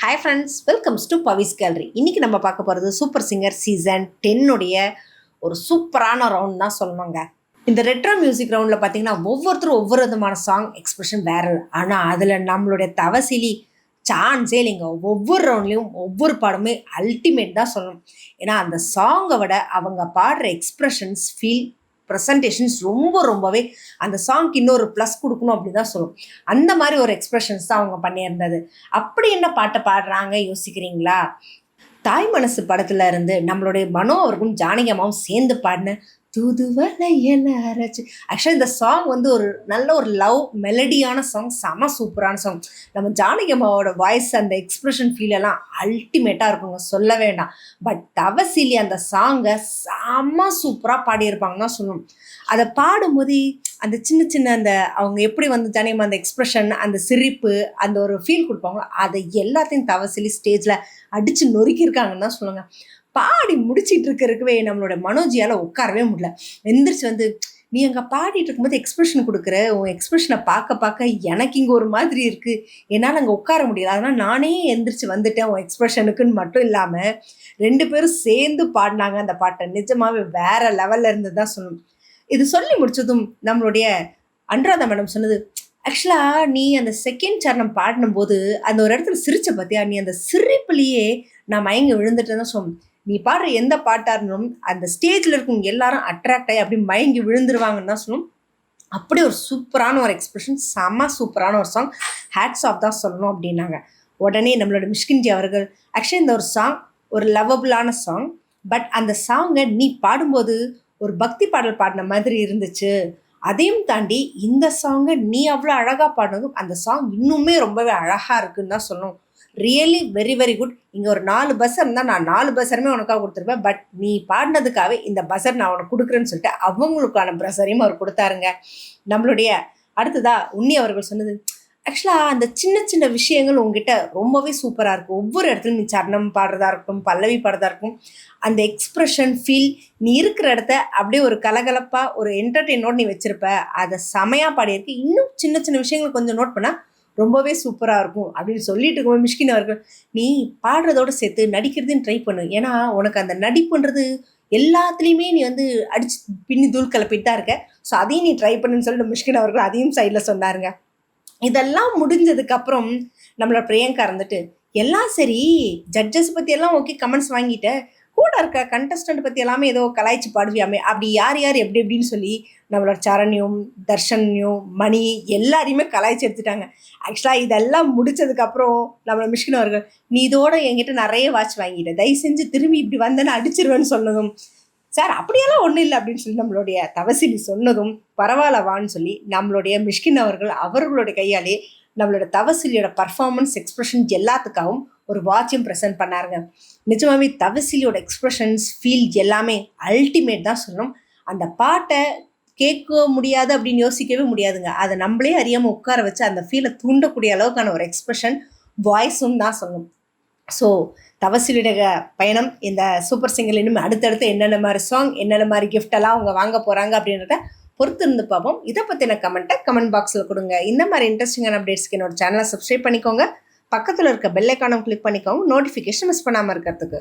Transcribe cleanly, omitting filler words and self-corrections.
Hi friends, welcomes to Pavi's gallery. இன்றைக்கி நம்ம பார்க்க போகிறது சூப்பர் சிங்கர் சீசன் 10 ஒரு சூப்பரான ரவுண்ட் தான் சொல்லணுங்க. இந்த ரெட்ரோ மியூசிக் ரவுண்டில் பார்த்தீங்கன்னா ஒவ்வொருத்தரும் ஒவ்வொரு விதமான சாங் எக்ஸ்பிரஷன் வேறு. ஆனால் அதில் நம்மளுடைய தவசிலி சான்ஸே இல்லைங்க. ஒவ்வொரு ரவுண்ட்லேயும் ஒவ்வொரு பாடுமே அல்டிமேட் தான் சொல்லணும். ஏன்னா அந்த சாங்கை விட அவங்க பாடுற எக்ஸ்பிரஷன்ஸ், ஃபீல், ப்ரெசன்டேஷன்ஸ் ரொம்பவே அந்த சாங்க்கு இன்னொரு ப்ளஸ் கொடுக்கணும் அப்படி தான் சொல்லும். அந்த மாதிரி ஒரு எக்ஸ்பிரஷன்ஸ் தான் அவங்க பண்ணியிருந்தது. அப்படி என்ன பாட்டை பாடுறாங்க யோசிக்கிறீங்களா? தாய் மனசு படத்துல இருந்து நம்மளுடைய மனோ அவர்களும் ஜானகி அம்மாவும் சேர்ந்து பாடின தூதுவளையல அரைச்சு. ஆக்சுவலாக இந்த சாங் வந்து ஒரு நல்ல ஒரு லவ் மெலடியான சாங், செம சூப்பரான சாங். நம்ம ஜானகி அம்மாவோட வாய்ஸ், அந்த எக்ஸ்பிரஷன் ஃபீல் எல்லாம் அல்டிமேட்டாக இருக்குங்க, சொல்ல வேண்டாம். பட் தவசிலி அந்த சாங்கை செம சூப்பராக பாடியிருப்பாங்க தான் சொல்லணும். அதை பாடும்போது அந்த சின்ன சின்ன அந்த அவங்க எப்படி வந்து ஜானகி அம்மா அந்த எக்ஸ்பிரஷன், அந்த சிரிப்பு, அந்த ஒரு ஃபீல் கொடுப்பாங்களோ அதை எல்லாத்தையும் தவசிலி ஸ்டேஜில் அடித்து நொறுக்கியிருக்காங்கன்னு தான் சொல்லுங்க. பாடி முடிச்சிட்டு இருக்கிறதுக்கவே நம்மளோட மனோஜியால் உட்காரவே முடியல. எந்திரிச்சு வந்து, நீ அங்கே பாடிட்டு இருக்கும்போது எக்ஸ்பிரஷன் கொடுக்குற, உன் எக்ஸ்பிரஷனை பார்க்க எனக்கு இங்கே ஒரு மாதிரி இருக்குது, என்னால் அங்கே உட்கார முடியல, அதனால் நானே எந்திரிச்சு வந்துட்டேன் உன் எக்ஸ்பிரஷனுக்குன்னு மட்டும் இல்லாமல் 2 பேரும் சேர்ந்து பாடினாங்க அந்த பாட்டை. நிஜமாவே வேற லெவலில் இருந்து தான் சொல்லணும். இது சொல்லி முடிச்சதும் நம்மளுடைய அனுராதா மேடம் சொன்னது, ஆக்சுவலாக நீ அந்த செகண்ட் சரணம் பாடினும்போது அந்த ஒரு இடத்துல சிரிச்ச பார்த்தியா, நீ அந்த சிரிப்புலேயே நான் மயங்கி விழுந்துட்டேன்னு தான் சொல்லணும். நீ பாடுற எந்த பாட்டாக இருந்தாலும் அந்த ஸ்டேஜில் இருக்கவங்க எல்லாரும் அட்ராக்ட் ஆகி அப்படி மயங்கி விழுந்துருவாங்கன்னு தான் சொல்லணும். அப்படி ஒரு சூப்பரான ஒரு எக்ஸ்பிரஷன், செம்ம சூப்பரான ஒரு சாங், ஹேட்ஸ் ஆஃப் தான் சொல்லணும் அப்படின்னாங்க. உடனே நம்மளோட மிஷ்கின்ஜி அவர்கள், ஆக்சுவலி இந்த ஒரு சாங் ஒரு லவபுளான சாங், பட் அந்த சாங்கை நீ பாடும்போது ஒரு பக்தி பாடல் பாடின மாதிரி இருந்துச்சு. அதையும் தாண்டி இந்த சாங்கை நீ அவ்வளோ அழகாக பாடினதும் அந்த சாங் இன்னுமே ரொம்பவே அழகாக இருக்குன்னு தான் சொல்லணும். Really very good. இங்கே ஒரு 4 பஸ்ஸர் இருந்தால் நான் 4 பஸ்ஸருமே உனக்காக கொடுத்துருப்பேன். பட் நீ பாடினதுக்காகவே இந்த பஸ்ஸர் நான் உனக்கு கொடுக்குறேன்னு சொல்லிட்டு அவங்களுக்கான பஸ்ஸரையும் அவர் கொடுத்தாருங்க. நம்மளுடைய அடுத்ததா உன்னி அவர்கள் சொன்னது, ஆக்சுவலாக அந்த சின்ன சின்ன விஷயங்கள் உங்ககிட்ட ரொம்பவே சூப்பராக இருக்கும். ஒவ்வொரு இடத்துலையும் நீ சரணம் பாடுறதா இருக்கட்டும், பல்லவி பாடுறதா இருக்கும், அந்த எக்ஸ்ப்ரெஷன் ஃபீல், நீ இருக்கிற இடத்த அப்படியே ஒரு கலகலப்பாக ஒரு என்டர்டெயினோடு நீ வச்சுருப்ப. அதை செமையாக பாடியிருக்கு. இன்னும் சின்ன சின்ன விஷயங்கள் கொஞ்சம் நோட் பண்ணால் ரொம்பவே சூப்பராக இருக்கும் அப்படின்னு சொல்லிட்டு இருக்கும்போது மிஷ்கின் அவர்கள், நீ பாடுறதோடு சேர்த்து நடிக்கிறதுன்னு ட்ரை பண்ணு. ஏன்னா உனக்கு அந்த நடிப்புன்றது எல்லாத்துலேயுமே நீ வந்து அடிச்சு பின்னி தூள் கிளப்பிட்டு தான் இருக்க. ஸோ அதையும் நீ ட்ரை பண்ணுன்னு சொல்லிட்டு மிஷ்கின் அவர்கள் அதையும் சைடில் சொன்னாருங்க. இதெல்லாம் முடிஞ்சதுக்கப்புறம் நம்மளோட பிரியங்கா இருந்துட்டு, எல்லாம் சரி, ஜட்ஜஸ் பற்றி எல்லாம் ஓகே, கமெண்ட்ஸ் வாங்கிட்டேன், கூட இருக்க கண்டஸ்டன்ட் பற்றி எல்லாமே ஏதோ கலாய்ச்சி பாடுவியாமே, அப்படி யார் எப்படி எப்படின்னு சொல்லி நம்மளோட சரண்யும், தர்ஷன்யும், மணி எல்லாரையுமே கலாய்ச்சி எடுத்துட்டாங்க. ஆக்சுவலாக இதெல்லாம் முடிச்சதுக்கப்புறம் நம்மளோட மிஷ்கின் அவர்கள், நீ இதோட என்கிட்ட நிறைய வாட்ச் வாங்கிட்டேன், தயவு செஞ்சு திரும்பி இப்படி வந்தேன்னு அடிச்சிருவேன்னு சொன்னதும், சார் அப்படியெல்லாம் ஒன்றும் இல்லை அப்படின்னு சொல்லி நம்மளுடைய தவசிலி சொன்னதும், பரவாயில்ல வான்னு சொல்லி நம்மளுடைய மிஷ்கின் அவர்கள் அவர்களுடைய கையாலே நம்மளோட தவசிலியோட பர்ஃபார்மன்ஸ், எக்ஸ்பிரஷன் எல்லாத்துக்காகவும் ஒரு வாட்சியும் ப்ரெசென்ட் பண்ணாருங்க. நிஜமாவே தவசிலியோட எக்ஸ்பிரஷன்ஸ், ஃபீல் எல்லாமே அல்டிமேட் தான் சொல்லணும். அந்த பாட்டை கேட்க முடியாது அப்படின்னு யோசிக்கவே முடியாதுங்க. அதை நம்மளே அறியாமல் உட்கார வச்சு அந்த ஃபீலை தூண்டக்கூடிய அளவுக்கான ஒரு எக்ஸ்பிரஷன், வாய்ஸும் தான் சொல்லணும். ஸோ தவசிலியோட பயணம் இந்த சூப்பர் சிங்கர் இன்னும் அடுத்தடுத்து என்னென்ன மாதிரி சாங், என்னென்ன மாதிரி கிஃப்டெல்லாம் அவங்க வாங்க போகிறாங்க அப்படின்றத பொறுத்து இருந்து பார்ப்போம். இதை பற்றின கமெண்ட் பாக்ஸில் கொடுங்க. இந்த மாதிரி இன்ட்ரெஸ்டிங்கான அப்டேட்ஸ்க்கு என்னோட சேனலை சப்ஸ்கிரைப் பண்ணிக்கோங்க. பக்கத்தில் இருக்க பெல் ஐக்கானை கிளிக் பண்ணிக்கோங்க, நோட்டிஃபிகேஷன் மிஸ் பண்ணாமல் இருக்கிறதுக்கு.